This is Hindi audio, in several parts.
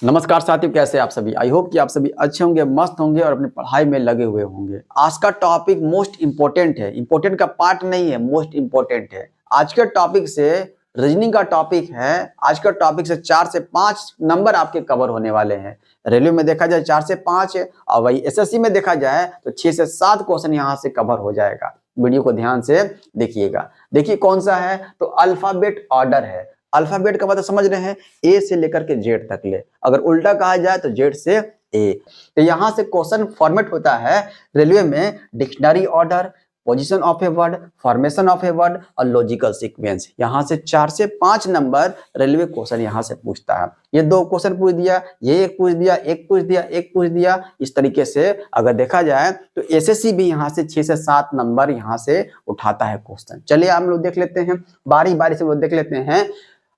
नमस्कार साथियों, कैसे आप सभी। आई होप कि आप सभी अच्छे होंगे, मस्त होंगे और अपनी पढ़ाई में लगे हुए होंगे। आज का टॉपिक मोस्ट इंपॉर्टेंट है, इंपॉर्टेंट का पार्ट नहीं है, मोस्ट इंपॉर्टेंट है। आज के टॉपिक से रीजनिंग का टॉपिक है। आज का टॉपिक से 4 से 5 नंबर आपके कवर होने वाले हैं। रेलवे में देखा जाए 4 से 5 है और वही एसएससी में देखा जाए तो 6 से 7 क्वेश्चन यहाँ से कवर हो जाएगा। वीडियो को ध्यान से देखिएगा। देखिए कौन सा है, तो अल्फाबेट ऑर्डर है। अल्फाबेट का मतलब समझ रहे हैं, ए से लेकर के जेड तक ले। अगर उल्टा कहा जाए तो जेड से ए। तो यहां से क्वेश्चन फॉर्मेट होता है रेलवे में, dictionary order, position of a word, formation of a word और लॉजिकल सीक्वेंस। यहां से 4 से 5 नंबर रेलवे क्वेश्चन यहां से पूछता है। ये 2 क्वेश्चन पूछ दिया, ये एक पूछ दिया, एक पूछ दिया, एक पूछ दिया। इस तरीके से अगर देखा जाए तो एसएससी भी यहां से 6 से 7 नंबर यहां से उठाता है क्वेश्चन। चलिए हम लोग देख लेते हैं, बारी बारी से वो देख लेते हैं।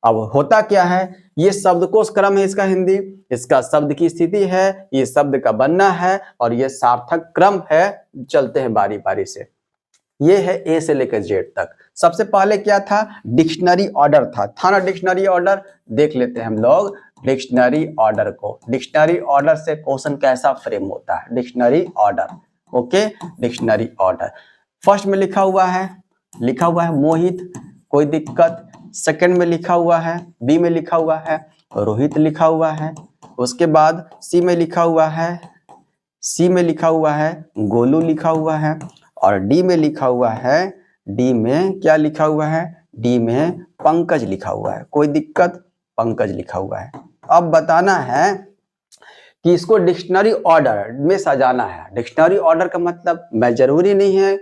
अब होता क्या है, ये शब्दकोश क्रम है इसका हिंदी, इसका शब्द की स्थिति है, ये शब्द का बनना है और ये सार्थक क्रम है। चलते हैं बारी बारी से। ये है ए से लेकर जेड तक। सबसे पहले क्या था, डिक्शनरी ऑर्डर था ना। डिक्शनरी ऑर्डर देख लेते हैं हम लोग डिक्शनरी ऑर्डर को। डिक्शनरी ऑर्डर से क्वेश्चन कैसा फ्रेम होता है, dictionary order. Okay, dictionary order first में लिखा हुआ है मोहित, कोई दिक्कत। सेकंड में लिखा हुआ है, बी में लिखा हुआ है रोहित लिखा हुआ है। उसके बाद सी में लिखा हुआ है गोलू लिखा हुआ है। और डी में लिखा हुआ है, डी में क्या लिखा हुआ है, डी में पंकज लिखा हुआ है। कोई दिक्कत, पंकज लिखा हुआ है। अब बताना है कि इसको डिक्शनरी ऑर्डर में सजाना है। डिक्शनरी ऑर्डर का मतलब मैं जरूरी नहीं है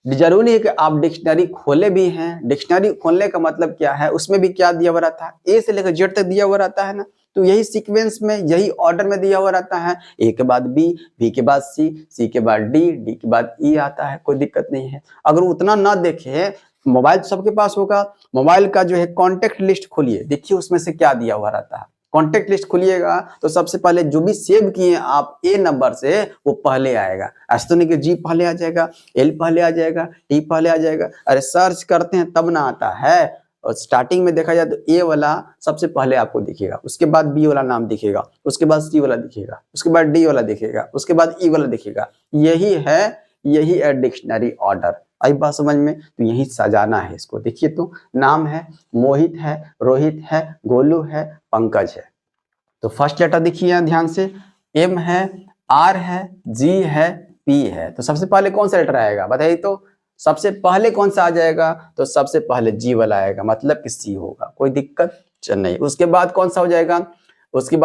कि आप डिक्शनरी खोले भी हैं। डिक्शनरी खोलने का मतलब क्या है, उसमें भी क्या दिया हुआ रहता है, ए से लेकर जेड तक दिया हुआ रहता है ना। तो यही सीक्वेंस में, यही ऑर्डर में दिया हुआ रहता है। ए के बाद बी, बी के बाद सी, सी के बाद डी, डी के बाद ई आता है। कोई दिक्कत नहीं है। अगर उतना ना देखे, मोबाइल तो सबके पास होगा, मोबाइल का जो है कॉन्टेक्ट लिस्ट खोलिए, देखिए उसमें से क्या दिया हुआ रहता है। कॉन्टेक्ट लिस्ट खोलिएगा तो सबसे पहले जो भी सेव किए आप ए नंबर से, वो पहले आएगा। ऐसा तो नहीं कि जी पहले आ जाएगा, एल पहले आ जाएगा, टी पहले आ जाएगा। अरे सर्च करते हैं तब ना आता है। और स्टार्टिंग में देखा जाए तो ए वाला सबसे पहले आपको दिखेगा, उसके बाद बी वाला नाम दिखेगा, उसके बाद सी वाला दिखेगा, उसके बाद डी वाला दिखेगा, उसके बाद ई वाला दिखेगा। यही है डिक्शनरी ऑर्डर। आई बात समझ में? तो यही सजाना है इसको। देखिए तो नाम है, मोहित है, रोहित है, गोलू है, पंकज है। तो फर्स्ट लेटर देखिए यहाँ ध्यान से, एम है, आर है, जी है, पी है। तो सबसे पहले कौन सा लेटर आएगा बताइए तो? सबसे पहले कौन सा आ जाएगा, तो सबसे पहले जी वाला आएगा, मतलब कि सी होगा। कोई दिक्कत नहीं। उसके बाद कौन सा हो जाएगा, उसके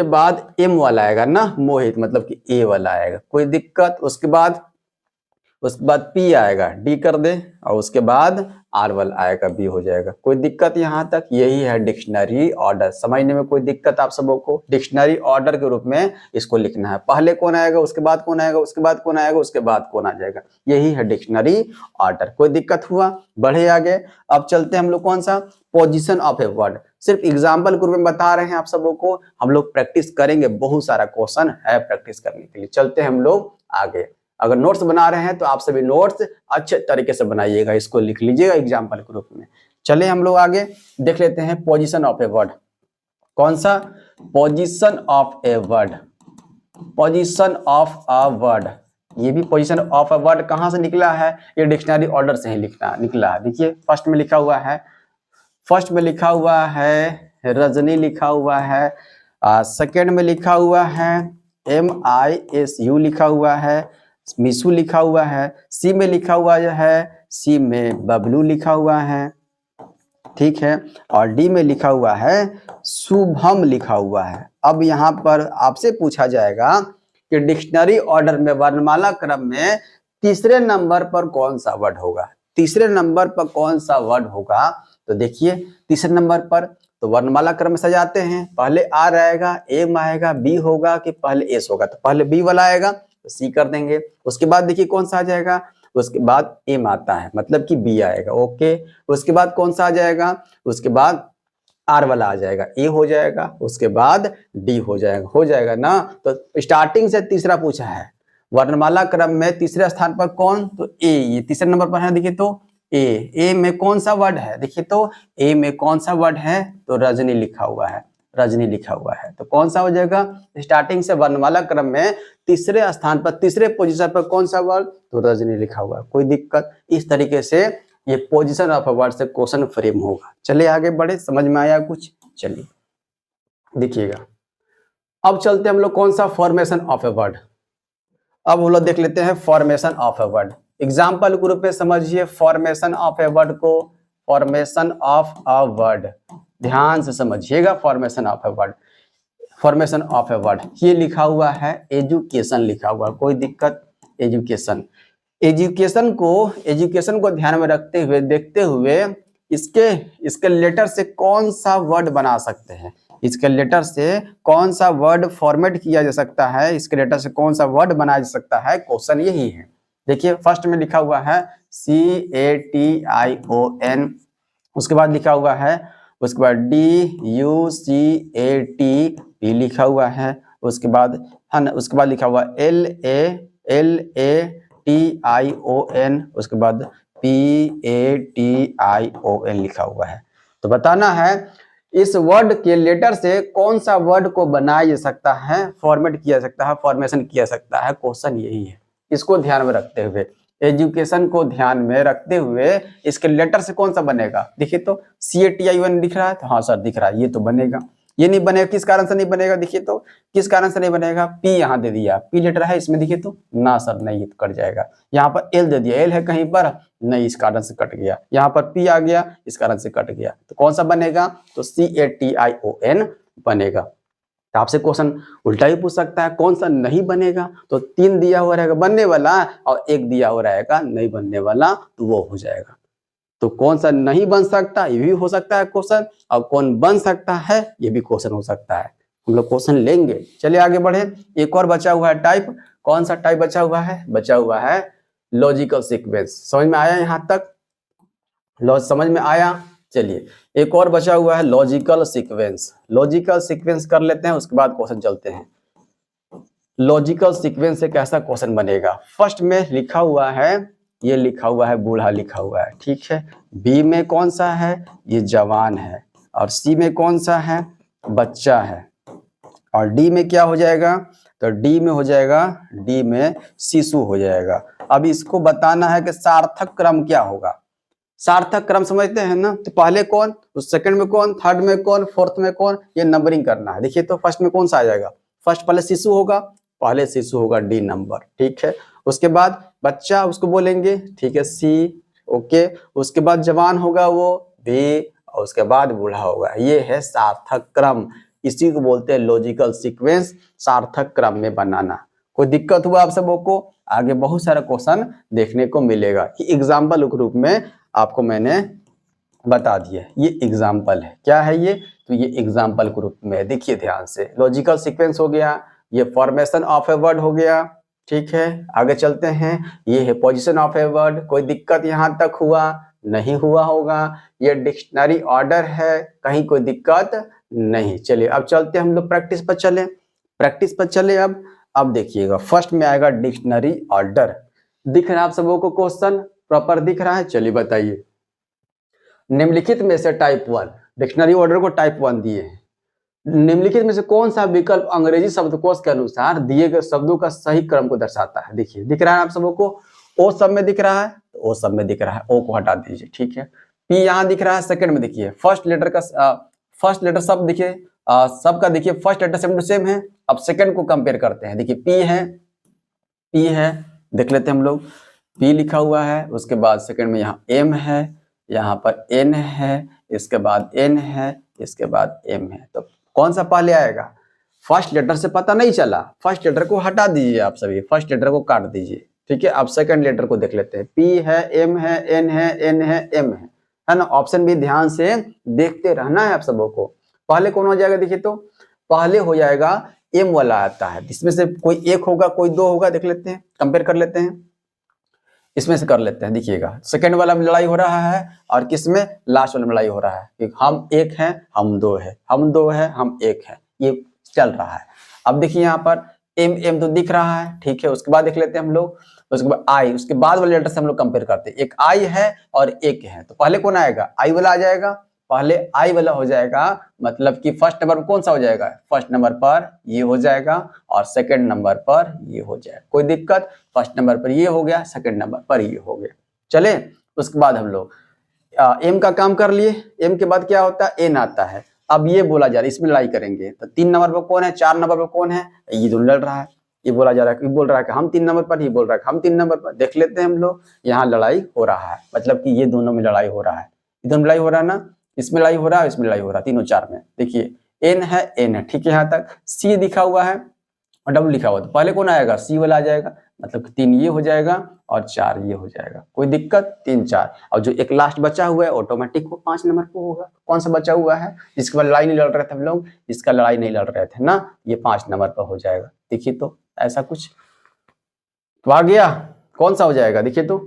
बाद एम वाला आएगा ना, मोहित, मतलब कि ए वाला आएगा। कोई दिक्कत। उसके बाद पी आएगा, डी कर दे, और उसके बाद आर वाला आएगा, बी हो जाएगा। कोई दिक्कत यहाँ तक? यही है डिक्शनरी ऑर्डर। समझने में कोई दिक्कत आप सबों को? डिक्शनरी ऑर्डर के रूप में इसको लिखना है। पहले कौन आएगा, उसके बाद कौन आएगा, उसके बाद कौन आएगा, उसके बाद कौन आ जाएगा। यही है डिक्शनरी ऑर्डर। कोई दिक्कत हुआ? बढ़े आगे। अब चलते हैं हम लोग कौन सा, पोजीशन ऑफ ए वर्ड। सिर्फ एग्जाम्पल के रूप में बता रहे हैं आप सबों को, हम लोग प्रैक्टिस करेंगे। बहुत सारा क्वेश्चन है प्रैक्टिस करने के लिए। चलते हैं हम लोग आगे। अगर नोट्स बना रहे हैं तो आप सभी नोट्स अच्छे तरीके से बनाइएगा, इसको लिख लीजिएगा एग्जाम्पल के रूप में। चलिए हम लोग आगे देख लेते हैं पोजीशन ऑफ ए वर्ड। कौन सा? Position of a word. Position of a word, ये भी पोजीशन ऑफ अ वर्ड कहां से निकला है? ये डिक्शनरी ऑर्डर से ही निकला है। देखिए फर्स्ट में लिखा हुआ है रजनी लिखा हुआ है। सेकेंड में लिखा हुआ है MISU लिखा हुआ है, मिसू लिखा हुआ है। सी में लिखा हुआ है, सी में बबलू लिखा हुआ है, ठीक है। और डी में लिखा हुआ है शुभम लिखा हुआ है। अब यहाँ पर आपसे पूछा जाएगा कि डिक्शनरी ऑर्डर में, वर्णमाला क्रम में तीसरे नंबर पर कौन सा वर्ड होगा। तीसरे नंबर पर कौन सा वर्ड होगा? तो देखिए तीसरे नंबर पर तो वर्णमाला क्रम में सजाते हैं। पहले आर आएगा, एम आएगा, बी होगा कि पहले एस होगा? तो पहले बी वाला आएगा तो सी कर देंगे। उसके बाद देखिए कौन सा आ जाएगा, उसके बाद एम आता है, मतलब कि बी आएगा। ओके। उसके बाद कौन सा आ जाएगा, उसके बाद आर वाला आ जाएगा, ए हो जाएगा। उसके बाद डी हो जाएगा ना। तो स्टार्टिंग से तीसरा पूछा है, वर्णमाला क्रम में तीसरे स्थान पर कौन? तो ए, ये तीसरे नंबर पर है। देखिए तो ए में कौन सा वर्ड है, देखिए तो ए में कौन सा वर्ड है, तो रजनी लिखा हुआ है। रजनी लिखा हुआ है। तो कौन सा हो जाएगा, स्टार्टिंग से वर्णमाला क्रम में तीसरे स्थान पर, तीसरे पोजीशन पर कौन सा वर्ड, तो रजनी लिखा हुआ है। कोई दिक्कत, इस तरीके से ये पोजीशन ऑफ अ वर्ड से क्वेश्चन फ्रेम होगा। चलिए आगे बढ़े, समझ में आया कुछ, चलिए देखिएगा। अब चलते हम लोग कौन सा, फॉर्मेशन ऑफ ए वर्ड। अब हम लोग देख लेते हैं formation of a word. Example के रूप में समझिए फॉर्मेशन ऑफ ए वर्ड को, फॉर्मेशन ऑफ अ वर्ड, ध्यान से समझिएगा formation of a word. Formation of a word ये लिखा हुआ है, एजुकेशन लिखा हुआ, कोई दिक्कत, एजुकेशन। एजुकेशन को ध्यान में रखते हुए, देखते हुए इसके लेटर से कौन सा वर्ड बना सकते हैं, इसके लेटर से कौन सा वर्ड फॉर्मेट किया जा सकता है, इसके लेटर से कौन सा वर्ड बनाया जा सकता है, क्वेश्चन यही है। देखिए फर्स्ट में लिखा हुआ है CATION, उसके बाद लिखा हुआ है, उसके बाद DUCAT लिखा हुआ है, उसके बाद है ना, उसके बाद लिखा हुआ LATION, उसके बाद PATION लिखा हुआ है। तो बताना है इस वर्ड के लेटर से कौन सा वर्ड को बनाया जा सकता है, फॉर्मेट किया जा सकता है, फॉर्मेशन किया जा सकता है, क्वेश्चन यही है। इसको ध्यान में रखते हुए, एजुकेशन को ध्यान में रखते हुए इसके लेटर से कौन सा बनेगा, देखिए तो CATION दिख रहा है, तो हाँ सर दिख रहा है, ये तो बनेगा। ये नहीं बनेगा, किस कारण से नहीं बनेगा, देखिए तो किस कारण से नहीं बनेगा, P यहाँ दे दिया, P लेटर है इसमें, देखिए तो ना सर नहीं, कट जाएगा। यहाँ पर L दे दिया, L है कहीं पर, नहीं, इस कारण से कट गया। यहाँ पर P आ गया, इस कारण से कट गया। तो कौन सा बनेगा, तो CATION बनेगा। तो आपसे क्वेश्चन उल्टा ही पूछ सकता है, कौन सा नहीं बनेगा, तो 3 दिया हुआ रहेगा बनने वाला और 1 दिया हुआ रहेगा नहीं बनने वाला, तो वो हो जाएगा। तो कौन सा नहीं बन सकता, ये भी हो सकता है क्वेश्चन, और कौन बन सकता है, ये भी क्वेश्चन हो सकता है। हम लोग क्वेश्चन लेंगे। चलिए आगे बढ़े, एक और बचा हुआ है टाइप। कौन सा टाइप बचा हुआ है, बचा हुआ है लॉजिकल सीक्वेंस। समझ में आया यहाँ तक, समझ में आया। चलिए एक और बचा हुआ है लॉजिकल सीक्वेंस। लॉजिकल सीक्वेंस कर लेते हैं, उसके बाद क्वेश्चन चलते हैं। लॉजिकल सीक्वेंस से कैसा क्वेश्चन बनेगा, फर्स्ट में लिखा हुआ है, ये लिखा हुआ है बूढ़ा लिखा हुआ है, ठीक है। बी में कौन सा है, ये जवान है, और सी में कौन सा है, बच्चा है, और डी में क्या हो जाएगा, तो डी में हो जाएगा, डी में शिशु हो जाएगा। अब इसको बताना है कि सार्थक क्रम क्या होगा। सार्थक क्रम समझते हैं ना, तो पहले कौन, उस सेकंड में कौन, थर्ड में कौन, फोर्थ में कौन, ये नंबरिंग करना है। देखिए तो फर्स्ट में कौन सा आ जाएगा, फर्स्ट पहले शिशु होगा, पहले शिशु होगा डी नंबर, ठीक है। उसके बाद बच्चा उसको बोलेंगे, ठीक है, सी, ओके। उसके बाद जवान होगा वो बी, और उसके बाद बूढ़ा होगा। ये है सार्थक क्रम, इसी को बोलते हैं लॉजिकल सीक्वेंस, सार्थक क्रम में बनाना। कोई दिक्कत हुआ आप सबों को, आगे बहुत सारा क्वेश्चन देखने को मिलेगा। ये एग्जाम्पल के रूप में आपको मैंने बता दिया, ये एग्जाम्पल है। क्या है ये, तो ये एग्जाम्पल के रूप में, देखिए ध्यान से, लॉजिकल सीक्वेंस हो गया, ये फॉर्मेशन ऑफ ए वर्ड हो गया, ठीक है। आगे चलते हैं, ये है पोजीशन ऑफ ए वर्ड। कोई दिक्कत यहाँ तक हुआ, नहीं हुआ होगा। ये डिक्शनरी ऑर्डर है, कहीं कोई दिक्कत नहीं। चलिए अब चलते हैं हम लोग प्रैक्टिस पर चले, प्रैक्टिस पर चले। अब देखिएगा फर्स्ट में आएगा डिक्शनरी ऑर्डर। दिख रहा है आप सबों को क्वेश्चन प्रॉपर दिख रहा है, चलिए बताइए। निम्नलिखित में से टाइप 1, डिक्शनरी ऑर्डर को टाइप 1 दिए हैं। निम्नलिखित में से कौन सा विकल्प अंग्रेजी शब्दकोश के अनुसार दिए गए शब्दों का सही क्रम को दर्शाता है। देखिए दिख रहा है आप सबों को, ओ सब में दिख रहा है, तो ओ सब में दिख रहा है, ओ को हटा दीजिए, ठीक है। पी यहाँ दिख रहा है, सेकंड में देखिए फर्स्ट लेटर का, फर्स्ट लेटर सब देखिए, सबका देखिए first letter same to same है। अब सेकंड को कंपेयर करते हैं, देखिए पी है, पी है, देख लेते हैं हम लोग, पी लिखा हुआ है, उसके बाद सेकंड में यहाँ एम है, यहाँ पर एन है, इसके बाद एन है, इसके बाद एम है। तो कौन सा पहले आएगा, फर्स्ट लेटर से पता नहीं चला, फर्स्ट लेटर को हटा दीजिए आप सभी, फर्स्ट लेटर को काट दीजिए, ठीक है। अब सेकंड लेटर को देख लेते हैं, पी है, एम है, एन है, एन है, एम है ना। ऑप्शन भी ध्यान से देखते रहना है आप सबों को। पहले कौन हो जाएगा, देखिए तो पहले हो जाएगा एम वाला आता है, इसमें से कोई एक होगा कोई दो होगा, देख लेते हैं, कंपेयर कर लेते हैं, इसमें से कर लेते हैं। देखिएगा सेकंड वाला में लड़ाई हो रहा है, और किसमें, लास्ट वाला में लड़ाई हो रहा है कि हम एक हैं हम दो है, हम दो है हम एक है, ये चल रहा है। अब देखिए यहाँ पर एम एम तो दिख रहा है, ठीक है। उसके बाद देख लेते हैं हम लोग, उसके बाद आई, उसके बाद वाले लेटर से हम लोग कंपेयर करते हैं, एक आई है और एक है, तो पहले कौन आएगा, आई वाला आ जाएगा, पहले आई वाला हो जाएगा, मतलब कि फर्स्ट नंबर पर कौन सा हो जाएगा, फर्स्ट नंबर पर ये हो जाएगा और सेकंड नंबर पर ये हो जाएगा। कोई दिक्कत, फर्स्ट नंबर पर ये हो गया, सेकंड नंबर पर ये हो गया। चले उसके बाद हम लोग एम का काम कर लिए। एम के बाद क्या होता है, एन आता है। अब ये बोला जा रहा है, इसमें लड़ाई करेंगे तो 3 नंबर पर कौन है, 4 नंबर पर कौन है, ये दोनों लड़ रहा है। ये बोला जा रहा है, ये बोल रहा है कि हम 3 नंबर पर, ये बोल रहा है कि हम 3 नंबर पर। देख लेते हैं हम लोग, यहाँ लड़ाई हो रहा है, मतलब कि ये दोनों में लड़ाई हो रहा है, इधर लड़ाई हो रहा है ना, इसमें लड़ाई हो रहा है, इसमें लड़ाई हो रहा है, तीनों 4 में। देखिए एन है, एन है, ठीक है यहाँ तक। सी लिखा हुआ है और डब्ल्यू लिखा हुआ, तो पहले कौन आएगा, सी वाला आ जाएगा, मतलब 3 ये हो जाएगा और 4 ये हो जाएगा। कोई दिक्कत, 3 4। और जो एक लास्ट बचा हुआ है ऑटोमेटिक वो 5 नंबर पर होगा। कौन सा बचा हुआ है, जिसके बाद लड़ाई नहीं लड़ रहे थे हम लोग, इसका लड़ाई नहीं लड़ रहे थे ना, ये 5 नंबर पर हो जाएगा। देखिए तो ऐसा कुछ तो आ गया। कौन सा हो जाएगा, देखिए तो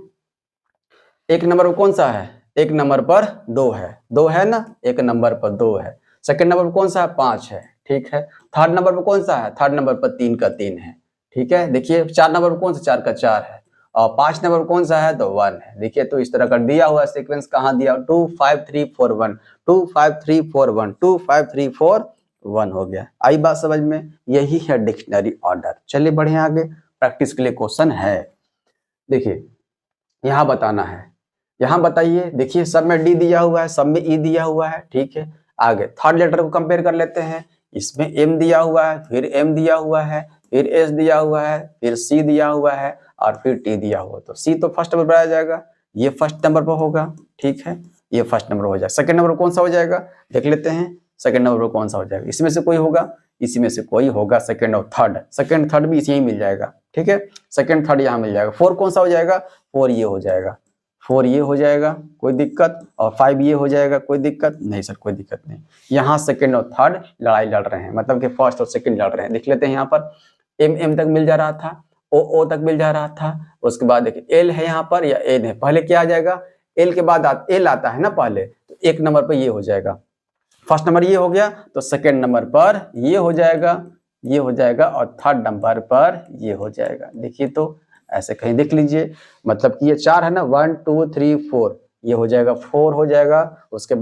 1 नंबर पर कौन सा है, 1 नंबर पर 2 है, 2 है ना, 1 नंबर पर 2 है। सेकंड नंबर पर कौन सा है, 5 है, ठीक है। थर्ड नंबर पर कौन सा है, थर्ड नंबर पर 3 का 3 है, ठीक है। देखिए 4 नंबर पर कौन सा, 4 का 4 है। और 5 नंबर पर कौन सा है, तो 1 है। देखिए तो इस तरह का दिया हुआ सीक्वेंस कहाँ दिया, 2 5 3 4 1, 2 5 3 4 1, 2 5 3 4 1 हो गया। आई बात समझ में, यही है डिक्शनरी ऑर्डर। चलिए बढ़े आगे, प्रैक्टिस के लिए क्वेश्चन है। देखिए यहाँ बताना है, यहाँ बताइए। देखिए सब में डी दिया हुआ है, सब में ई दिया हुआ है, ठीक है। आगे थर्ड लेटर को कंपेयर कर लेते हैं। इसमें एम दिया हुआ है, फिर एम दिया हुआ है, फिर एस दिया हुआ है, फिर सी दिया हुआ है और फिर टी दिया हुआ। तो सी तो फर्स्ट नंबर पर आ जाएगा, ये फर्स्ट नंबर पर होगा, ठीक है, ये फर्स्ट नंबर हो जाएगा। सेकंड नंबर कौन सा हो जाएगा, देख लेते हैं सेकंड नंबर पर कौन सा हो जाएगा। इसमें से कोई होगा, इसी में से कोई होगा, सेकंड और थर्ड। सेकंड थर्ड भी इसी ही मिल जाएगा, ठीक है। सेकंड थर्ड यहाँ मिल जाएगा। 4 कौन सा हो जाएगा, 4 ये हो जाएगा, 4 ये हो जाएगा, कोई दिक्कत। और 5 ये हो जाएगा, कोई दिक्कत नहीं सर, कोई दिक्कत नहीं। यहाँ सेकंड और थर्ड लड़ाई लड़ रहे हैं, मतलब कि फर्स्ट और सेकंड लड़ रहे हैं। देख लेते हैं, यहाँ पर एम एम तक मिल जा रहा था, ओ ओ तक मिल जा रहा था। उसके बाद देखिए एल है यहाँ पर या एन है, पहले क्या आ जाएगा, एल के बाद एल आता है ना पहले, तो 1 नंबर पर ये हो जाएगा। फर्स्ट नंबर ये हो गया तो सेकंड नंबर पर ये हो जाएगा, ये हो जाएगा और थर्ड नंबर पर ये हो जाएगा। देखिए तो ऐसे कहीं देख लीजिए, मतलब कि ये 4 है ना, 1 2 3 4, ये हो जाएगा 4 हो जाएगा। उसके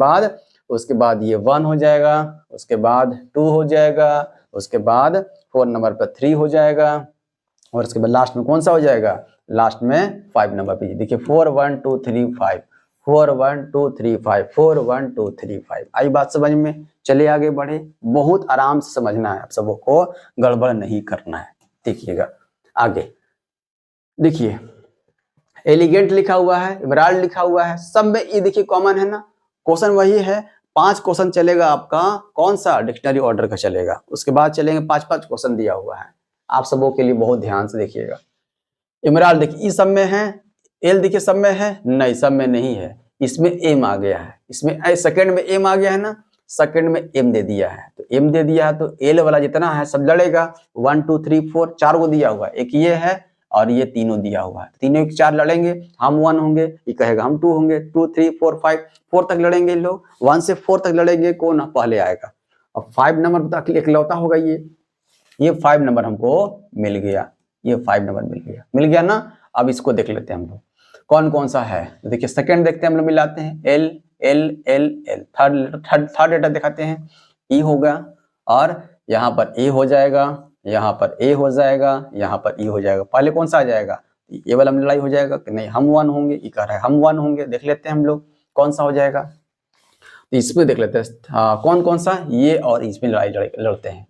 बाद ये 1 हो जाएगा, उसके बाद 2 हो जाएगा, उसके बाद 4 नंबर पर 3 हो जाएगा और उसके बाद लास्ट में कौन सा हो जाएगा, लास्ट में 5 नंबर पे। देखिए 4 1 2 3 5, 4 1 2 3 5, 4 1 2 3 5। आई बात समझ में, चलिए आगे बढ़े। बहुत आराम से समझना है, आप सबों को गड़बड़ नहीं करना है। देखिएगा आगे, देखिए एलिगेंट लिखा हुआ है, एमराल्ड लिखा हुआ है, सब में ये देखिए कॉमन है ना। क्वेश्चन वही है, 5 क्वेश्चन चलेगा आपका, कौन सा, डिक्शनरी ऑर्डर का चलेगा। उसके बाद चलेंगे 5-5 क्वेश्चन दिया हुआ है, आप सबों के लिए बहुत ध्यान से देखिएगा। एमराल्ड देखिए, ई सब में है, एल देखिए सब में है, नहीं सब में नहीं है, इसमें एम आ गया है, इसमें सेकंड में एम आ गया है ना, सेकंड में एम दे दिया है, तो एम दे दिया है तो एल वाला जितना है सब लड़ेगा। 1 2 3 4 4 को दिया हुआ है, एक ये है और ये तीनों दिया हुआ है, तीनों 4 लड़ेंगे, हम 1 होंगे, ये कहेगा हम 2 होंगे, 2 3 4 5, 4 तक लड़ेंगे लोग, 1 से 4 तक लड़ेंगे, कौन पहले आएगा। और 5 नंबर तक इकलौता होगा ये 5 नंबर हमको मिल गया, ये 5 नंबर मिल गया ना। अब इसको देख लेते हैं हम लोग कौन कौन सा है। देखिए सेकंड देखते हैं हम लोग, मिलाते हैं, L L L L. Third letter दिखाते हैं, ई होगा और यहाँ पर ए हो जाएगा, यहाँ पर ए हो जाएगा, यहाँ पर ई हो जाएगा। पहले कौन सा आ जाएगा, ये वाला में लड़ाई हो जाएगा कि नहीं, हम 1 होंगे, ये कह रहा है हम 1 होंगे। देख लेते हैं हम लोग कौन सा हो जाएगा, तो इसमें देख लेते हैं हाँ कौन कौन सा, ये और इसमें लड़ाई लड़ते हैं।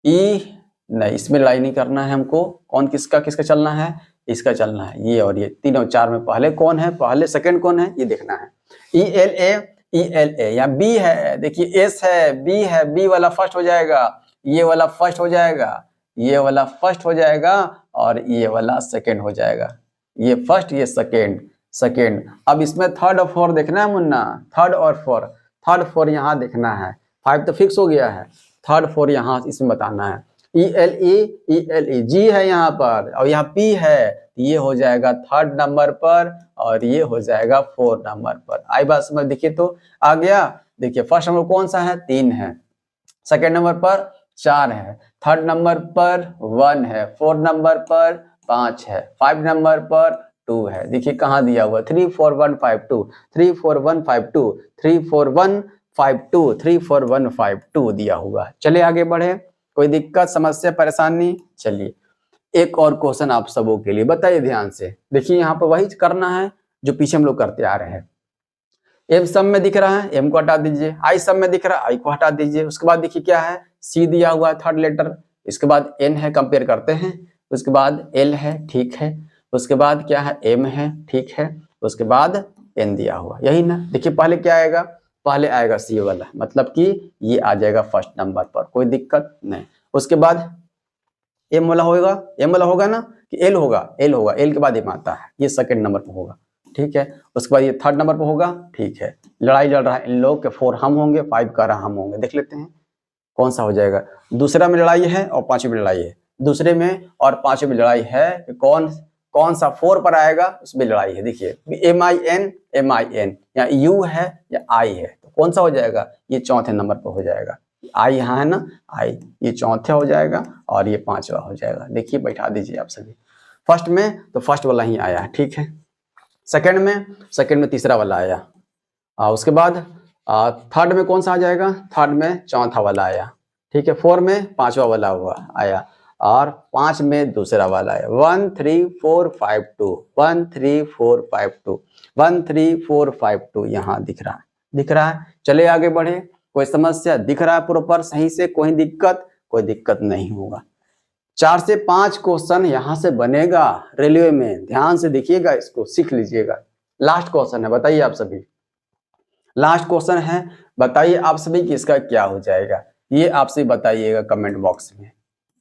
ई नहीं, इसमें लड़ाई नहीं करना है हमको, कौन किसका किसका चलना है, इसका चलना है, ये और ये तीनों 4 में पहले कौन है, पहले सेकंड कौन है, ये देखना है। ई एल ए या बी है, देखिए एस है, बी है, बी वाला फर्स्ट हो जाएगा, ये वाला फर्स्ट हो जाएगा, ये वाला फर्स्ट हो जाएगा और ये वाला सेकंड हो जाएगा, ये फर्स्ट ये सेकंड। अब इसमें थर्ड और फोर्थ देखना है मुन्ना, थर्ड और फोर यहाँ देखना है। 5 तो फिक्स हो गया है, थर्ड 4 यहाँ इसमें बताना है। ई एल ई जी है यहाँ पर और यहाँ पी है, ये हो जाएगा थर्ड नंबर पर और ये हो जाएगा 4 नंबर पर। आई बात समझ, देखिए तो आ गया। देखिए फर्स्ट नंबर कौन सा है, 3 है, सेकंड नंबर पर 4 है, थर्ड नंबर पर 1 है, 4 नंबर पर 5 है, 5 नंबर पर 2 है। देखिए कहाँ दिया हुआ 34152 34152 34152 34152 दिया हुआ है। चलिए आगे बढ़े, कोई दिक्कत समस्या परेशानी? चलिए एक और क्वेश्चन आप सबों के लिए, बताइए ध्यान से। देखिए यहाँ पर वही करना है जो पीछे हम लोग करते आ रहे हैं। एम सम में दिख रहा है, एम को हटा दीजिए। आई सम में दिख रहा है, आई को हटा दीजिए। उसके बाद देखिए क्या है, सी दिया हुआ है थर्ड लेटर। इसके बाद एन है, कंपेयर करते हैं। उसके बाद एल है, ठीक है। उसके बाद क्या है, एम है, ठीक है। उसके बाद एन दिया हुआ, यही ना। देखिए पहले क्या आएगा, पहले आएगा सी वाला, मतलब कि ये आ जाएगा फर्स्ट नंबर पर, कोई दिक्कत नहीं। उसके बाद एम वाला होगा, एम वाला होगा ना कि एल होगा, एल होगा, एल के बाद एम आता है, ये सेकंड नंबर पर होगा, ठीक है। उसके बाद ये थर्ड नंबर पर होगा, ठीक है। लड़ाई लड़ रहा है इन लोग के, 4 हम होंगे, 5 का रहा हम होंगे। देख लेते हैं कौन सा हो जाएगा। दूसरा में लड़ाई है और पांचवें में लड़ाई है, दूसरे में और पांचवें में लड़ाई है कि कौन सा 4 पर आएगा, उसमें लड़ाई है। देखिए MIN या यू है या आई है, तो कौन सा हो जाएगा, ये चौथे नंबर पर हो जाएगा। आई यहाँ है ना, आई, ये चौथा हो जाएगा और ये पांचवा हो जाएगा। देखिए बैठा दीजिए आप सभी। फर्स्ट में तो फर्स्ट वाला ही आया, ठीक है। सेकंड में तीसरा वाला आया। उसके बाद थर्ड में कौन सा आ जाएगा, थर्ड में चौथा वाला आया, ठीक है। 4 में पांचवा वाला हुआ आया और 5 में दूसरा वाला आया। 13452 13452 13452 यहाँ दिख रहा है। चले आगे बढ़े, कोई समस्या दिख रहा है प्रॉपर सही से, कोई दिक्कत नहीं होगा। 4 से 5 क्वेश्चन यहाँ से बनेगा रेलवे में, ध्यान से देखिएगा, इसको सीख लीजिएगा। लास्ट क्वेश्चन है, बताइए आप सभी, लास्ट क्वेश्चन है, बताइए आप सभी कि इसका क्या हो जाएगा। ये आपसे बताइएगा कमेंट बॉक्स में,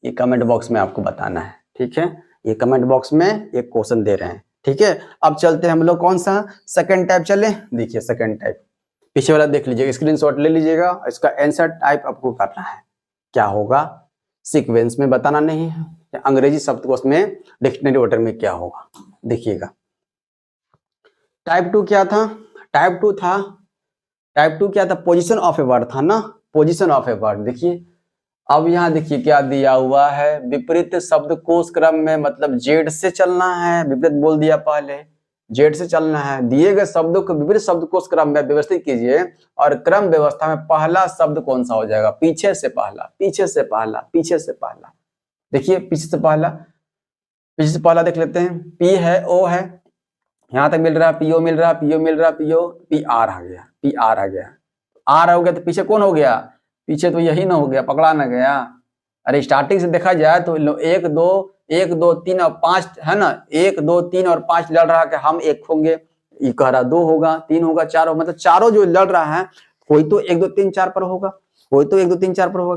ये कमेंट बॉक्स में आपको बताना है, ठीक है। ये कमेंट बॉक्स में एक क्वेश्चन दे रहे हैं, ठीक है। अब चलते हैं हम लोग कौन सा, सेकंड टाइप चले। देखिए सेकंड टाइप, पीछे वाला देख लीजिएगा, स्क्रीनशॉट ले लीजिएगा। इसका आंसर टाइप आपको करना है, क्या होगा, सीक्वेंस में बताना नहीं है, अंग्रेजी शब्दकोश में डिक्शनरी ऑर्डर में क्या होगा, देखिएगा। टाइप 2 क्या था, टाइप टू क्या था, पोजीशन ऑफ ए वर्ड था ना, पोजीशन ऑफ ए वर्ड। देखिए अब यहाँ देखिए क्या दिया हुआ है, विपरीत शब्दकोश क्रम में, मतलब जेड से चलना है, विपरीत बोल दिया पहले, जेड से चलना है। दिए गए शब्दों को विपरीत शब्दकोश क्रम में व्यवस्थित कीजिए और क्रम व्यवस्था में पहला शब्द कौन सा हो जाएगा, पीछे से पहला। देखिए पीछे से पहला देख लेते हैं। पी है, ओ है, यहां तक मिल रहा है, पीओ मिल रहा है, पी आर आ गया, आर हो गया तो पीछे कौन हो गया, पीछे तो यही ना हो गया, पकड़ा ना गया। अरे स्टार्टिंग से देखा जाए तो 1 2 3 और 5 है ना, 1 2 3 और 5 लड़ रहा कि हम 1 होंगे, ये कह रहा 2 होगा, 3 होगा, 4 होगा, मतलब चारों जो लड़ रहा है, कोई तो 1 2 3 4 पर होगा,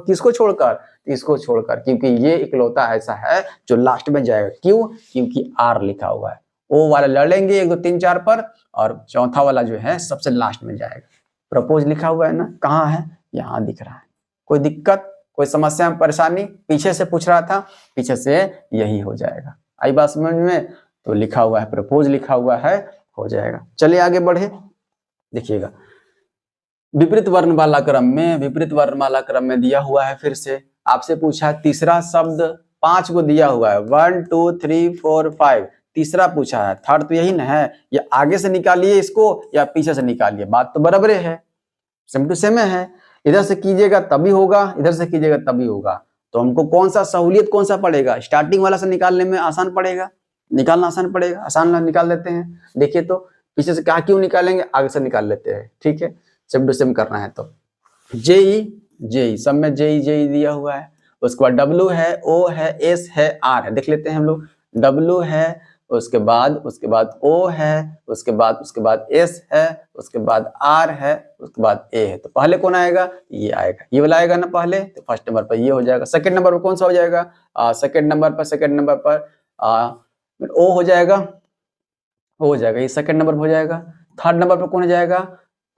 किसको छोड़कर, इसको छोड़कर, क्योंकि ये इकलौता ऐसा है जो लास्ट में जाएगा। क्यों, क्योंकि आर लिखा हुआ है। ओ वाला लड़ेंगे 1 2 3 4 पर और चौथा वाला जो है सबसे लास्ट में जाएगा। प्रपोज लिखा हुआ है ना, कहाँ है, यहाँ दिख रहा है। कोई दिक्कत, कोई समस्या परेशानी, पीछे से पूछ रहा था, पीछे से यही हो जाएगा। आई बात समझ में, तो लिखा हुआ है, प्रपोज लिखा हुआ है, हो जाएगा। चलिए आगे बढ़े, देखिएगा विपरीत वर्णमाला क्रम में दिया हुआ है। फिर से आपसे पूछा तीसरा शब्द, 5 को दिया हुआ है, 1 2 3 4 5, तीसरा पूछा है, थर्ड तो यही ना है, ये आगे से निकालिए इसको या पीछे से निकालिए, बात तो बराबर है, सेम टू सेम है। इधर से कीजिएगा तभी होगा, इधर से कीजिएगा तभी होगा। तो हमको कौन सा सहूलियत कौन सा पड़ेगा, स्टार्टिंग वाला से निकालने में आसान पड़ेगा, निकालना आसान पड़ेगा, आसान निकाल लेते हैं। देखिए तो पीछे से कहा क्यों निकालेंगे, आगे से निकाल लेते हैं, ठीक है। सेम टू सेम करना है तो जेई सब में जेई दिया हुआ है। उसके बाद डब्ल्यू है, ओ है, एस है, आर है, देख लेते हैं हम लोग। डब्ल्यू है, उसके बाद ओ है, उसके बाद एस है, उसके बाद आर है, उसके बाद ए है। तो पहले कौन आएगा, ये आएगा, ये वाला आएगा ना पहले, तो फर्स्ट नंबर पर ये हो जाएगा। सेकंड नंबर पर कौन सा हो जाएगा, सेकंड नंबर पर ओ हो जाएगा, ये सेकंड नंबर पर हो जाएगा। थर्ड नंबर पर कौन हो जाएगा,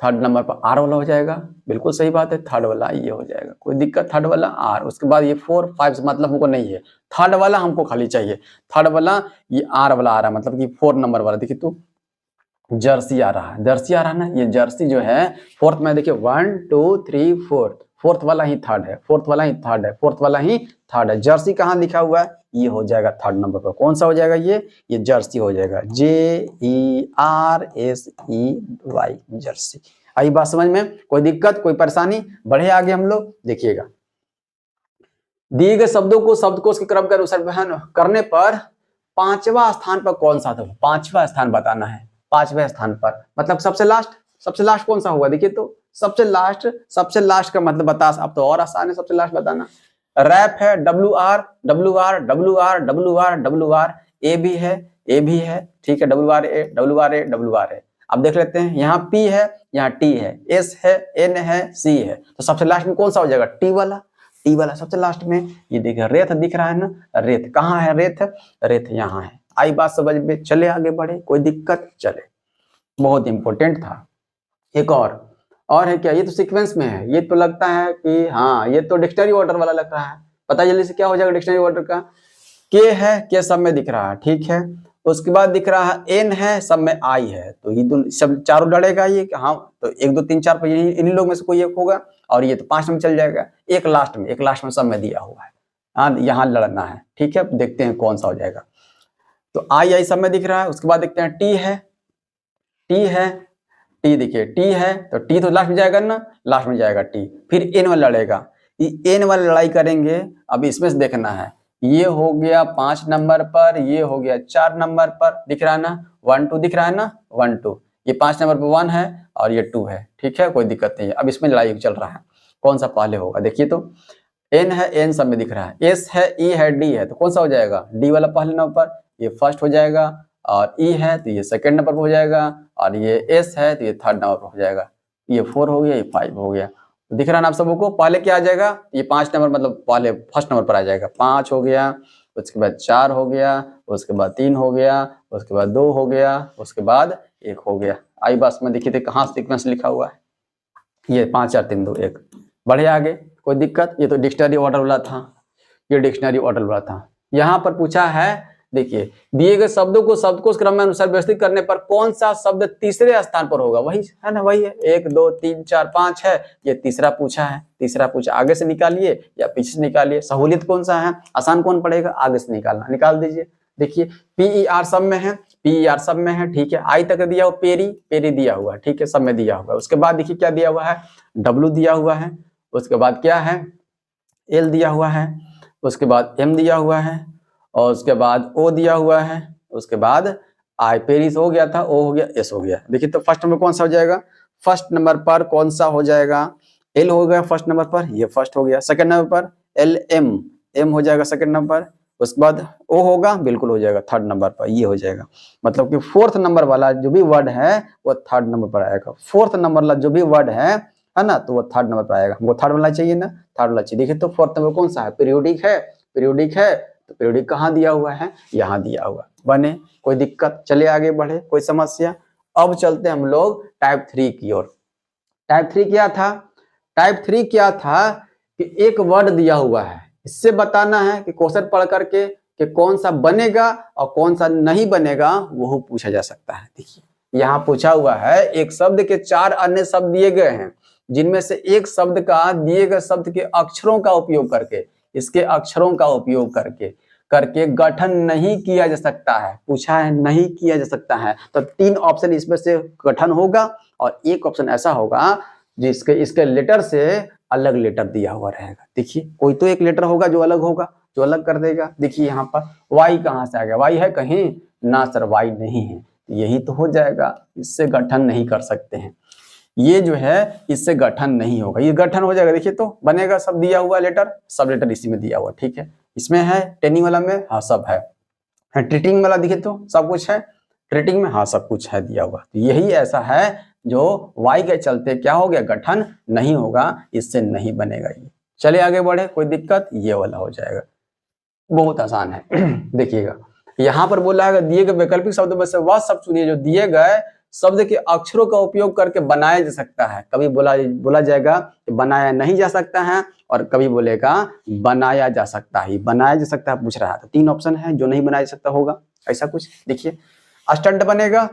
थर्ड नंबर पर आर वाला हो जाएगा, बिल्कुल सही बात है, थर्ड वाला ये हो जाएगा, कोई दिक्कत, थर्ड वाला आर। उसके बाद ये 4 5 मतलब हमको नहीं है, थर्ड वाला हमको खाली चाहिए, थर्ड वाला ये आर वाला आ रहा है, मतलब कि 4 नंबर वाला। देखिए तो जर्सी आ रहा है ना, ये जर्सी जो है 4th में देखिए 1 2 3 4, फोर्थ वाला ही थर्ड है, फोर्थ वाला ही थर्ड है, फोर्थ वाला ही थर्ड है। जर्सी कहाँ लिखा हुआ है, ये हो जाएगा थर्ड नंबर पर। कौन सा हो जाएगा ये जर्सी हो जाएगा, JERSEY, जर्सी। आई बात समझ में, कोई दिक्कत कोई परेशानी? बढ़े आगे हम लोग, देखिएगा। दिए गए शब्दों को शब्दकोश के क्रम के अनुसार वहन करने पर पांचवा स्थान पर कौन सा था? पांचवा स्थान बताना है, पांचवें स्थान पर मतलब सबसे लास्ट कौन सा होगा? देखिए तो सबसे लास्ट का मतलब बता, अब तो और आसान है सबसे लास्ट बताना। रैप है, WR WR WR WR WR, ए भी है, ठीक है, WR A। अब देख लेते हैं, यहाँ P है, यहाँ T है, S है, N है, C है, तो सबसे लास्ट में कौन सा हो जाएगा? टी वाला सबसे लास्ट में। ये देखिए रेत दिख रहा है ना, रेत कहाँ है? रेत यहाँ है। आई बात समझ में, चले आगे बढ़े, कोई दिक्कत? चले, बहुत इंपॉर्टेंट था। एक और है क्या? ये तो सीक्वेंस में है, ये तो लगता है कि हाँ ये तो डिक्शनरी ऑर्डर वाला लग रहा है। पता जल्दी से क्या हो जाएगा डिक्शनरी ऑर्डर का? के है, के सब में दिख रहा है, ठीक है। उसके बाद दिख रहा है एन है, सब में आई है, तो ये सब चारों लड़ेगा ये, हाँ तो 1 2 3 4 इन्हीं लोग में से कोई एक होगा, और ये तो 5 में चल जाएगा। एक लास्ट में सब में दिया हुआ है, हाँ यहाँ लड़ना है, ठीक है। देखते हैं कौन सा हो जाएगा। तो आई सब में दिख रहा है। उसके बाद देखते हैं टी देखिए, टी है तो टी तो लास्ट में जाएगा ना, लास्ट में जाएगा टी। फिर एन वाला लड़ेगा, ये एन वाला लड़ाई करेंगे। अब इसमें से देखना है, ये हो गया 5 नंबर पर, ये हो गया 4 नंबर पर, दिख रहा है ना 1 2 दिख रहा है ना 1 2, ये 5 नंबर पर 1 है और ये 2 है, ठीक है, कोई दिक्कत नहीं है। अब इसमें लड़ाई चल रहा है, कौन सा पहले होगा? देखिए तो एन है, एन सब में दिख रहा है, एस है, ई है, डी है, तो कौन सा हो जाएगा? डी वाला पहले नंबर पर, ये फर्स्ट हो जाएगा, और ई है तो ये सेकंड नंबर पर हो जाएगा, और ये एस है तो ये थर्ड नंबर पर हो जाएगा। ये 4 हो गया, ये 5 हो गया। तो दिख रहा है ना आप सबको? पहले क्या आ जाएगा? ये 5 नंबर मतलब पहले फर्स्ट नंबर पर आ जाएगा, 5 हो गया, उसके बाद 4 हो गया, उसके बाद 3 हो गया, उसके बाद 2 हो गया, उसके बाद 1 हो गया। आई बस में देखिए थे कहाँ सीक्वेंस लिखा हुआ है, ये 5 4 3 2 1। बढ़े आगे, कोई दिक्कत? ये तो डिक्शनरी ऑर्डर वाला था, ये डिक्शनरी ऑर्डर वाला था। यहाँ पर पूछा है, देखिए दिए गए शब्दों को शब्दकोश क्रम में अनुसार व्यवस्थित करने पर कौन सा शब्द तीसरे स्थान पर होगा? वही है ना, वही है 1 2 3 4 5 है, ये तीसरा पूछा है। तीसरा पूछा, आगे से निकालिए या पीछे से निकालिए, सहूलियत कौन सा है, आसान कौन पड़ेगा? आगे से निकालना, निकाल दीजिए। देखिए PER सब में है, PER सब में है, ठीक है। आई तक दिया हुआ, पेरी दिया हुआ है, ठीक है, सब में दिया हुआ है। उसके बाद देखिए क्या दिया हुआ है, W दिया हुआ है, उसके बाद क्या है, L दिया हुआ है, उसके बाद M दिया हुआ है, और उसके बाद O दिया हुआ है, उसके बाद आई पेरिस हो गया था, O हो गया, S हो गया। देखिए तो फर्स्ट नंबर कौन सा हो जाएगा? फर्स्ट नंबर पर कौन सा हो जाएगा? L हो गया फर्स्ट नंबर पर, ये फर्स्ट हो गया। सेकंड नंबर पर M हो जाएगा सेकंड नंबर पर। उसके बाद O होगा, बिल्कुल हो जाएगा थर्ड नंबर पर, ये हो जाएगा। मतलब कि फोर्थ नंबर वाला जो भी वर्ड है वो थर्ड नंबर पर आएगा। फोर्थ नंबर वाला जो भी वर्ड है ना, तो वो थर्ड नंबर पर आएगा। हमको थर्ड वाला चाहिए ना, थर्ड वाला चाहिए। देखिए तो फोर्थ नंबर कौन सा है? पीरियोडिक है, तो पीरियोडिक कहाँ दिया हुआ है? यहाँ दिया हुआ। बने, कोई दिक्कत? चले आगे बढ़े, कोई समस्या? अब चलते हम लोग टाइप 3 की ओर। टाइप 3 क्या था? टाइप 3 क्या था कि एक वर्ड दिया हुआ है, इससे बताना है कि क्वेश्चन पढ़ करके कि कौन सा बनेगा और कौन सा नहीं बनेगा, वो पूछा जा सकता है। देखिए यहाँ पूछा हुआ है, एक शब्द के 4 अन्य शब्द दिए गए हैं, जिनमें से एक शब्द का दिए गए शब्द के अक्षरों का उपयोग करके, इसके अक्षरों का उपयोग करके गठन नहीं किया जा सकता है। पूछा है नहीं किया जा सकता है, तो 3 ऑप्शन इसमें से गठन होगा, और एक ऑप्शन ऐसा होगा जिसके इसके लेटर से अलग लेटर दिया हुआ रहेगा। देखिए कोई तो एक लेटर होगा जो अलग होगा, जो अलग कर देगा। देखिए यहाँ पर वाई कहाँ से आ गया? वाई है कहीं ना सर, वाई नहीं है, यही तो हो जाएगा। इससे गठन नहीं कर सकते हैं, ये जो है इससे गठन नहीं होगा, ये गठन हो जाएगा। देखिए तो बनेगा, सब दिया हुआ लेटर, सब लेटर इसी में दिया हुआ, ठीक है। इसमें है टेनिंग वाला में, हाँ सब है। ट्रीटिंग वाला देखिए तो सब कुछ है, ट्रीटिंग में हाँ सब कुछ है दिया हुआ। तो यही ऐसा है जो वाई के चलते क्या हो गया? गठन नहीं होगा, इससे नहीं बनेगा ये। चलिए आगे बढ़े, कोई दिक्कत? ये वाला हो जाएगा, बहुत आसान है। देखिएगा यहाँ पर बोला है दिए गए वैकल्पिक शब्दों में से वह शब्द चुनिए जो दिए गए शब्द के अक्षरों का उपयोग करके बनाया जा सकता है। कभी बोला जाएगा कि बनाया नहीं जा सकता है, और कभी बोलेगा बनाया जा सकता है। बनाया जा सकता है पूछ रहा है, तो 3 ऑप्शन है, जो नहीं बनाया जा सकता होगा, ऐसा कुछ। देखिए स्टंट बनेगा,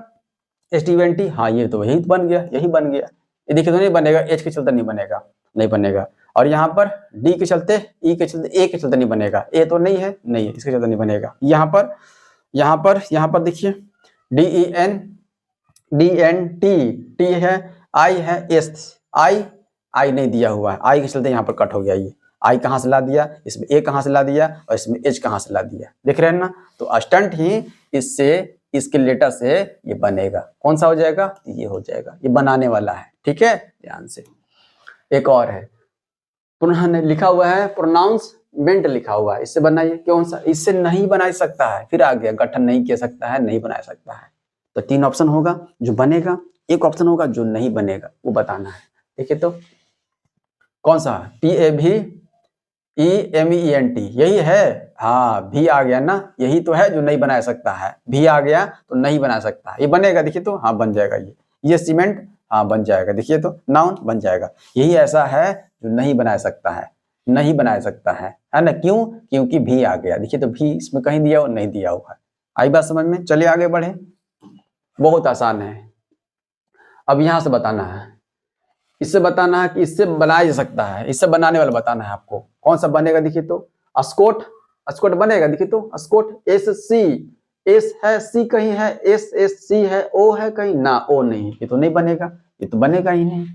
ST20, हाँ ये तो यही बन गया, यही बन गया। ये देखिए तो नहीं बनेगा, एज के चलते नहीं बनेगा, नहीं बनेगा। और यहाँ पर डी के चलते, ई के चलते, ए के चलते नहीं बनेगा, ए तो नहीं है, नहीं है, इसके चलते नहीं बनेगा। यहाँ पर देखिए D E N, D N T, T है, आई है, एस, आई नहीं दिया हुआ है, आई के चलते यहाँ पर कट हो गया। ये आई कहाँ से ला दिया, इसमें ए कहाँ से ला दिया और इसमें एच कहाँ से ला दिया, देख रहे हैं ना। तो स्टंट ही इससे, इसके लेटर से ये बनेगा। कौन सा हो जाएगा, ये हो जाएगा, ये बनाने वाला है, ठीक है, ध्यान से। एक और है, लिखा हुआ है प्रोनाउंसमेंट लिखा हुआ है, इससे बनाइए। कौन सा, इससे नहीं बना सकता है, फिर आ गया गठन नहीं किया सकता है, नहीं बना सकता है। तो 3 ऑप्शन होगा जो बनेगा, एक ऑप्शन होगा जो नहीं बनेगा, वो बताना है। देखिए तो कौन सा, PAVEMENT यही है, हाँ भी आ गया ना, यही तो है जो नहीं बना सकता है, भी आ गया तो नहीं बना सकता है। ये बनेगा, देखिए तो, हाँ बन जाएगा। ये सीमेंट, हाँ बन जाएगा, देखिए तो नाउन बन जाएगा। यही ऐसा है जो नहीं बना सकता है, नहीं बना सकता है ना। क्यों, क्योंकि भी आ गया, देखिए तो भी इसमें कहीं दिया और नहीं दिया हुआ है। आई बात समझ में, चलिए आगे बढ़े। बहुत आसान है। अब यहां से बताना है, इससे बताना है कि इससे बनाया जा सकता है, इससे बनाने वाला बताना है आपको। कौन सा बनेगा, देखिए तो अस्कोट, अस्कोट बनेगा, देखिए तो अस्कोट, एस सी, एस है, सी कहीं है, एस एस सी है, ओ है कहीं ना, ओ नहीं, ये तो नहीं बनेगा, ये तो बनेगा ही नहीं।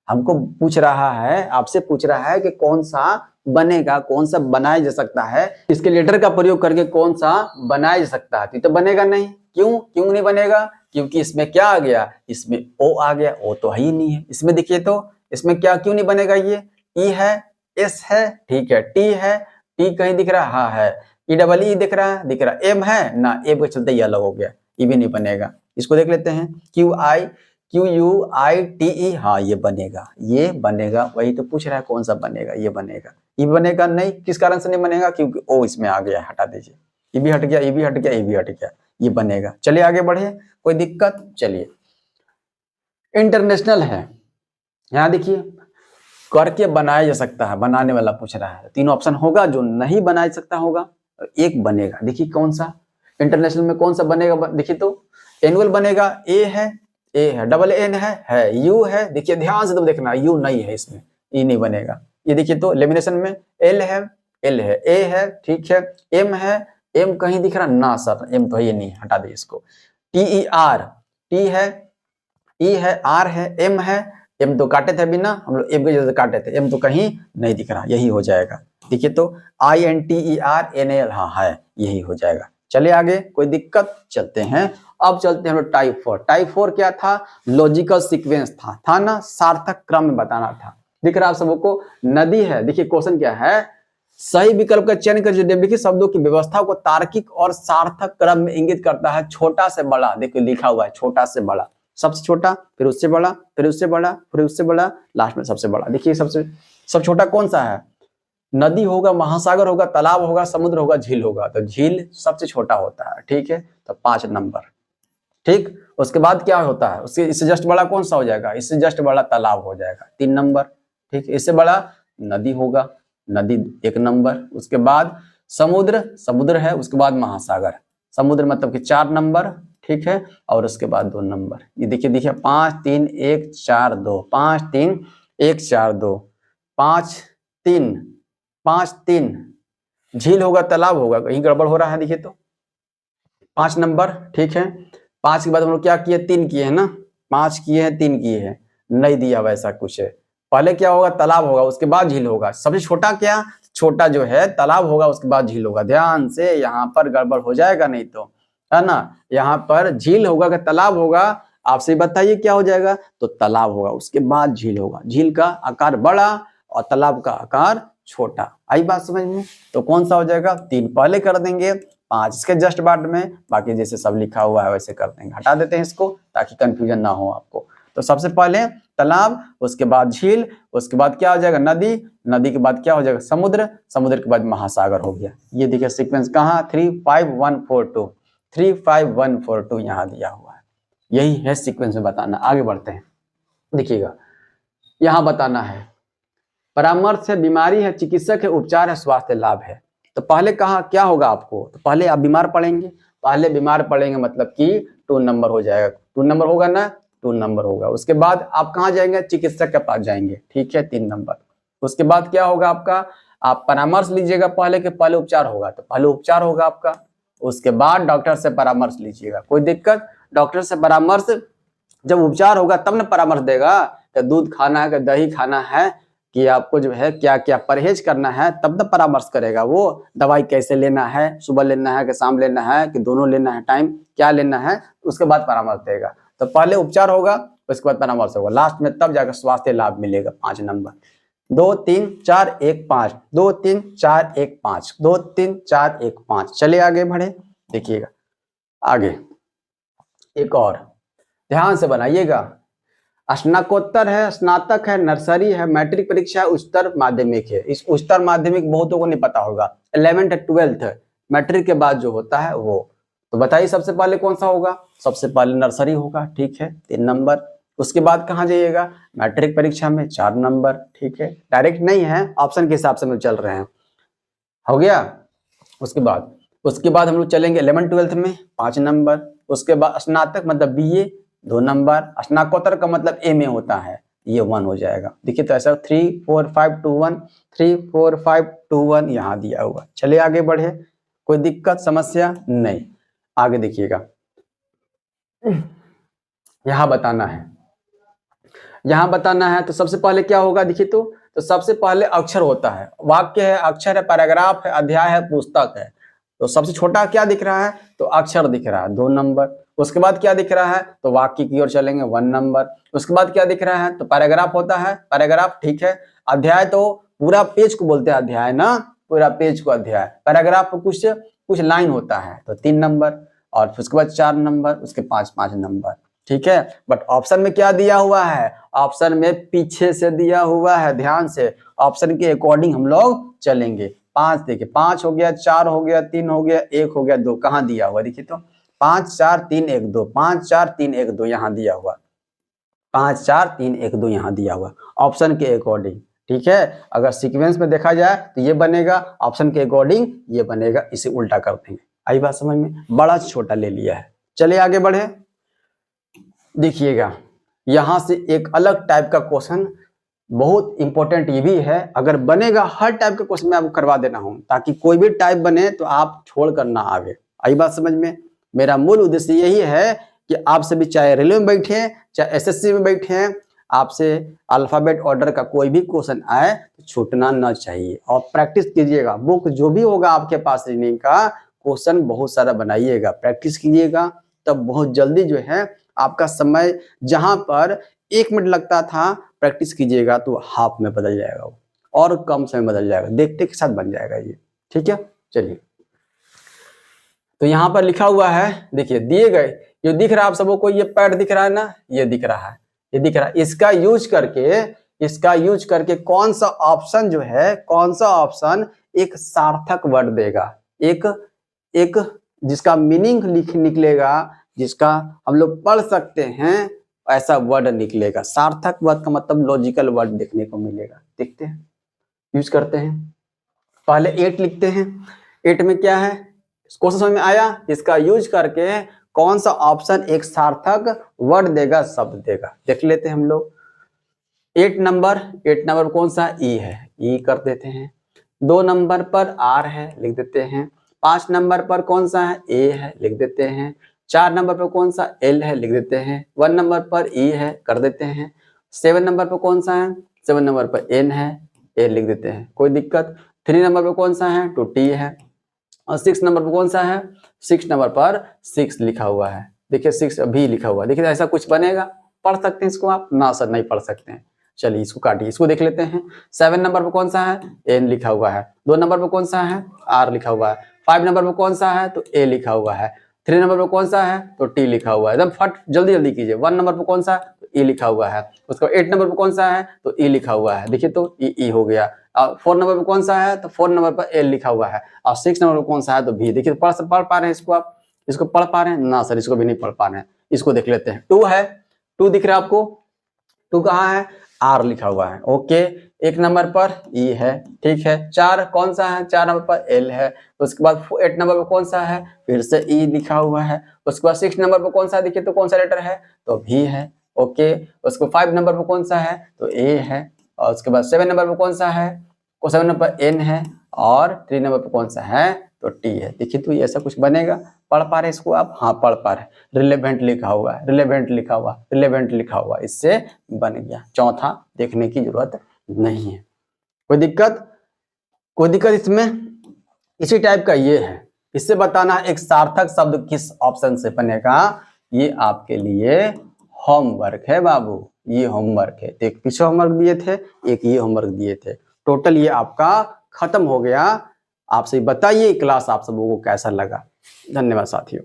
हमको पूछ रहा है, आपसे पूछ रहा है कि कौन सा बनेगा, कौन सा बनाया जा सकता है, इसके लेटर का प्रयोग करके कौन सा बनाया जा सकता है, तो बनेगा नहीं। क्यों, क्यों नहीं बनेगा, क्योंकि इसमें क्या आ गया, इसमें ओ आ गया, ओ तो है ही नहीं है इसमें। देखिए तो इसमें क्या, क्यों नहीं बनेगा, ये ई है, एस है, ठीक है, टी है, टी कहीं दिख रहा, हाँ है, ई डबल ई दिख रहा है, दिख रहा, एम है ना, एम के चलते ये अलग हो गया, ये भी नहीं बनेगा। इसको देख लेते हैं, Q U I T E, हाँ ये बनेगा, ये बनेगा, वही तो पूछ रहा है कौन सा बनेगा, ये बनेगा। ये बनेगा नहीं, किस कारण से नहीं बनेगा, क्योंकि ओ इसमें आ गया, हटा दीजिए, ये भी हट गया, ये भी हट गया, ये भी हट गया, ये बनेगा। चलिए आगे बढ़े, कोई दिक्कत, चलिए। इंटरनेशनल है, यहाँ देखिए करके बनाया जा सकता है, बनाने वाला पूछ रहा है। 3 ऑप्शन होगा जो नहीं बनाया जा सकता होगा, एक बनेगा। देखिए कौन सा इंटरनेशनल में कौन सा बनेगा, देखिए तो एनुअल बनेगा, ए है, डबल एन है, यू है, देखिए ध्यान से तो देखना, यू नहीं है इसमें, ई नहीं बनेगा। ये देखिए तो लेमिनेशन में एल है, ए है, ठीक है, एम है, एम कहीं दिख रहा ना सर, एम तो ये नहीं, हटा दे इसको। टी ई आर, टी है, ई है, आर है, एम है, एम तो काटे थे बिना, हम लोग एम के जैसे काटे थे, एम तो कहीं नहीं दिख रहा, यही हो जाएगा। देखिए तो INTERNAL, हाँ है, यही हो जाएगा। चलिए आगे, कोई दिक्कत, चलते हैं। अब चलते हैं हम लोग टाइप 4। टाइप 4 क्या था, लॉजिकल सीक्वेंस था ना, सार्थक क्रम में बताना था। दिख रहा आप सबको, नदी है, देखिए क्वेश्चन क्या है, सही विकल्प का चयन कर देखिए शब्दों की व्यवस्था को तार्किक और सार्थक क्रम में इंगित करता है, छोटा से बड़ा, देखिए लिखा हुआ है छोटा से बड़ा, सबसे छोटा, फिर उससे बड़ा, फिर उससे बड़ा, फिर उससे बड़ा, लास्ट में सबसे बड़ा। देखिए सब छोटा कौन सा है, नदी होगा, महासागर होगा, तालाब होगा, समुद्र होगा, झील होगा, तो झील सबसे छोटा होता है, ठीक है, तो 5 नंबर, ठीक। उसके बाद क्या होता है, उसके इससे जस्ट बड़ा कौन सा हो जाएगा, इससे जस्ट बड़ा तालाब हो जाएगा, 3 नंबर, ठीक। इससे बड़ा नदी होगा, नदी 1 नंबर। उसके बाद समुद्र है, उसके बाद महासागर, समुद्र मतलब कि 4 नंबर, ठीक है, और उसके बाद 2 नंबर। ये देखिए 5 3 1 4 2, 5 3 1 4 2, 5 3 5 3, झील होगा, तालाब होगा, कहीं गड़बड़ हो रहा है, देखिए तो 5 नंबर, ठीक है। 5 के बाद हम लोग क्या किए, 3 किए हैं ना, 5 किए हैं, 3 किए हैं, नहीं दिया वैसा कुछ है। पहले क्या होगा, तालाब होगा, उसके बाद झील होगा, सबसे छोटा क्या, छोटा जो है तालाब होगा, उसके बाद झील होगा। ध्यान से, यहाँ पर गड़बड़ हो जाएगा नहीं तो, है ना। यहाँ पर झील होगा कि तालाब होगा, आपसे बताइए क्या हो जाएगा, तो तालाब होगा, उसके बाद झील होगा। झील का आकार बड़ा और तालाब का आकार छोटा। आई बात समझ में, तो कौन सा हो जाएगा, 3 पहले कर देंगे, 5 इसके जस्ट बाद में, बाकी जैसे सब लिखा हुआ है वैसे कर देंगे। हटा देते हैं इसको ताकि कंफ्यूजन ना हो आपको। तो सबसे पहले तालाब, उसके बाद झील, उसके बाद क्या हो जाएगा, नदी, नदी के बाद क्या हो जाएगा, समुद्र, समुद्र के बाद महासागर हो गया। ये देखिए सीक्वेंस कहाँ, 3 5 1 4 2, 3 5 1 4 2 यहाँ दिया हुआ है। यही है सीक्वेंस में बताना। आगे बढ़ते हैं, देखिएगा यहाँ बताना है, परामर्श है, बीमारी है, चिकित्सक है, उपचार है, स्वास्थ्य लाभ है। तो पहले कहा क्या होगा आपको, तो पहले आप बीमार पड़ेंगे, पहले बीमार पड़ेंगे मतलब कि 2 नंबर हो जाएगा, 2 नंबर होगा ना, 2 नंबर होगा। उसके बाद आप कहाँ जाएंगे, चिकित्सक के पास जाएंगे, ठीक है, 3 नंबर। उसके बाद क्या होगा आपका, आप परामर्श लीजिएगा पहले के पहले उपचार होगा तो पहले उपचार होगा आपका, उसके बाद डॉक्टर से परामर्श लीजिएगा। कोई दिक्कत, डॉक्टर से परामर्श जब उपचार होगा तब ना परामर्श देगा कि दूध खाना है कि दही खाना है कि आपको जो है क्या क्या परहेज करना है, तब ना परामर्श करेगा वो। दवाई कैसे लेना है, सुबह लेना है कि शाम लेना है कि दोनों लेना है, टाइम क्या लेना है, उसके बाद परामर्श देगा। तो पहले उपचार होगा उसके बाद परामर्श होगा, लास्ट में तब जाकर स्वास्थ्य लाभ मिलेगा। 5 नंबर 2 3 4 1 5 2 3 4 1 5 2 3 4 1 5। चलिए आगे बढ़े, देखिएगा आगे एक और ध्यान से बनाइएगा। स्नातकोत्तर है, स्नातक है, नर्सरी है, मैट्रिक परीक्षा है, उच्चतर माध्यमिक है। इस उच्चतर माध्यमिक बहुतों को नहीं पता होगा, 11th 12th मैट्रिक के बाद जो होता है वो। तो बताइए सबसे पहले कौन सा होगा, सबसे पहले नर्सरी होगा, ठीक है 3 नंबर। उसके बाद कहाँ जाइएगा, मैट्रिक परीक्षा में 4 नंबर, ठीक है डायरेक्ट नहीं है, ऑप्शन के हिसाब से हम चल रहे हैं, हो गया। उसके बाद हम लोग चलेंगे 11th 12th में 5 नंबर। उसके बाद स्नातक मतलब बीए 2 नंबर, स्नातकोत्तर का मतलब ए में होता है, ये 1 हो जाएगा। देखिए तो ऐसा 3 4 5 2 1 3 4 5 2 1 यहाँ दिया हुआ। चलिए आगे बढ़े, कोई दिक्कत समस्या नहीं, आगे देखिएगा। यहाँ बताना है तो सबसे पहले क्या होगा, देखिए तो सबसे पहले अक्षर होता है, वाक्य है, अक्षर है, पैराग्राफ है, अध्याय है, पुस्तक है। तो सबसे छोटा क्या दिख रहा है, तो अक्षर दिख रहा है 2 नंबर। उसके बाद क्या दिख रहा है, तो वाक्य की ओर चलेंगे 1 नंबर। उसके बाद क्या दिख रहा है, तो पैराग्राफ होता है, पैराग्राफ ठीक है। अध्याय तो पूरा पेज को बोलते हैं अध्याय ना, पूरा पेज को अध्याय। पैराग्राफ को कुछ लाइन होता है तो 3 नंबर, और उसके बाद 4 नंबर, उसके 5 नंबर, ठीक है। बट ऑप्शन में क्या दिया हुआ है, ऑप्शन में पीछे से दिया हुआ है, ध्यान से ऑप्शन के अकॉर्डिंग हम लोग चलेंगे। 5 देखिए, 5 हो गया, 4 हो गया, 3 हो गया, 1 हो गया, 2 कहाँ दिया हुआ, देखिए तो 5 4 3 1 2 5 4 3 1 2 यहाँ दिया हुआ, 5 4 3 1 2 यहाँ दिया हुआ ऑप्शन के अकॉर्डिंग, ठीक है। अगर सीक्वेंस में देखा जाए तो ये बनेगा, ऑप्शन के अकॉर्डिंग ये बनेगा, इसे उल्टा कर देंगे। आई बात समझ में, बड़ा छोटा ले लिया है। चलिए आगे बढ़े, देखिएगा यहां से एक अलग टाइप का क्वेश्चन, बहुत इंपॉर्टेंट ये भी है। अगर बनेगा हर टाइप का क्वेश्चन मैं आपको करवा देना हूं, ताकि कोई भी टाइप बने तो आप छोड़ कर ना आगे। आई बात समझ में, मेरा मूल उद्देश्य यही है कि आप सभी चाहे रेलवे में बैठे चाहे एसएससी में बैठे, आपसे अल्फाबेट ऑर्डर का कोई भी क्वेश्चन आए तो छूटना ना चाहिए, और प्रैक्टिस कीजिएगा। बुक जो भी होगा आपके पास रीजनिंग का क्वेश्चन बहुत सारा बनाइएगा, प्रैक्टिस कीजिएगा, तब बहुत जल्दी जो है आपका समय जहां पर 1 मिनट लगता था प्रैक्टिस कीजिएगा तो हाफ में बदल जाएगा वो, और कम समय बदल जाएगा, देखते के साथ बन जाएगा ये, ठीक है। चलिए तो यहाँ पर लिखा हुआ है, देखिए दिए गए, ये दिख रहा है आप सबको, ये पैड दिख रहा है ना, ये दिख रहा है, ये दिख रहा है। इसका यूज करके कौन सा ऑप्शन जो है, कौन सा ऑप्शन एक सार्थक वर्ड देगा, एक जिसका मीनिंग निकलेगा, जिसका हम लोग पढ़ सकते हैं, ऐसा वर्ड निकलेगा। सार्थक वर्ड का मतलब लॉजिकल वर्ड देखने को मिलेगा। देखते हैं, यूज करते हैं। पहले 8 लिखते हैं, 8 में क्या है, क्वेश्चन समझ में आया, इसका यूज करके कौन सा ऑप्शन एक सार्थक वर्ड देगा, शब्द देगा, देख लेते हैं हम लोग। 8 नंबर कौन सा, ई है, ई कर देते हैं। 2 नंबर पर आर है, लिख देते हैं। 5 नंबर पर कौन सा है, ए है, लिख देते हैं। 4 नंबर पर कौन सा, एल है, लिख देते हैं। 1 नंबर पर ई है, कर देते हैं। 7 नंबर पर कौन सा है, 7 नंबर पर एन है, ए लिख देते हैं, कोई दिक्कत। 3 नंबर पर कौन सा है, तो टी है। और 6 नंबर पर कौन सा है, 6 नंबर पर 6 लिखा हुआ है, देखिए 6 अभी लिखा हुआ है। देखिए ऐसा कुछ बनेगा, पढ़ सकते हैं इसको आप, ना सर नहीं पढ़ सकते हैं, चलिए इसको काटिए, इसको देख लेते हैं। 7 नंबर पर कौन सा है, एन लिखा हुआ है। 2 नंबर पर कौन सा है, आर लिखा हुआ है। 5 नंबर पर कौन सा है, तो ए लिखा हुआ है। 3 नंबर पर कौन सा है, तो टी लिखा हुआ है, एकदम फट जल्दी कीजिए। 1 नंबर पर कौन सा, तो ई लिखा हुआ है। उसके बाद 8 नंबर पर कौन सा है, तो ई लिखा हुआ है, देखिए तो ई हो गया। 4 नंबर पर कौन सा है, तो 4 नंबर पर एल लिखा हुआ है। और 6 नंबर पर कौन सा है, तो भी। देखिए पढ़ पा रहे हैं इसको, आप इसको पढ़ पा रहे हैं ना, सर इसको भी नहीं पढ़ पा रहे हैं, इसको देख लेते हैं। 2 है, 2 दिख रहा है आपको, 2 कहाँ है, आर लिखा हुआ है, ओके। 1 नंबर पर ई है, ठीक है। 4 कौन सा है, 4 नंबर पर एल है। उसके बाद 8 नंबर पर कौन सा है, फिर से ई लिखा हुआ है। उसके बाद 6 नंबर पर कौन सा है, देखिए तो कौन सा लेटर है, तो भी है, ओके। उसको 5 नंबर पर कौन सा है, तो ए है, और उसके बाद 7 नंबर पे कौन सा है, 7 नंबर पर एन है और 3 नंबर पे कौन सा है, तो टी है। देखिए तो ये ऐसा कुछ बनेगा, पढ़ पा रहे इसको आप, हाँ पढ़ पा रहे। रिलेवेंट लिखा हुआ है, रिलेवेंट लिखा हुआ, रिलेवेंट लिखा हुआ, इससे बन गया। चौथा देखने की जरूरत नहीं है। कोई दिक्कत, कोई दिक्कत इसमें? इसी टाइप का ये है, इससे बताना एक सार्थक शब्द किस ऑप्शन से बनेगा, ये आपके लिए होमवर्क है बाबू, ये होमवर्क है। एक पीछे होमवर्क दिए थे, एक ये होमवर्क दिए थे, टोटल ये आपका खत्म हो गया। आप सही बताइए क्लास आप सबों को कैसा लगा। धन्यवाद साथियों।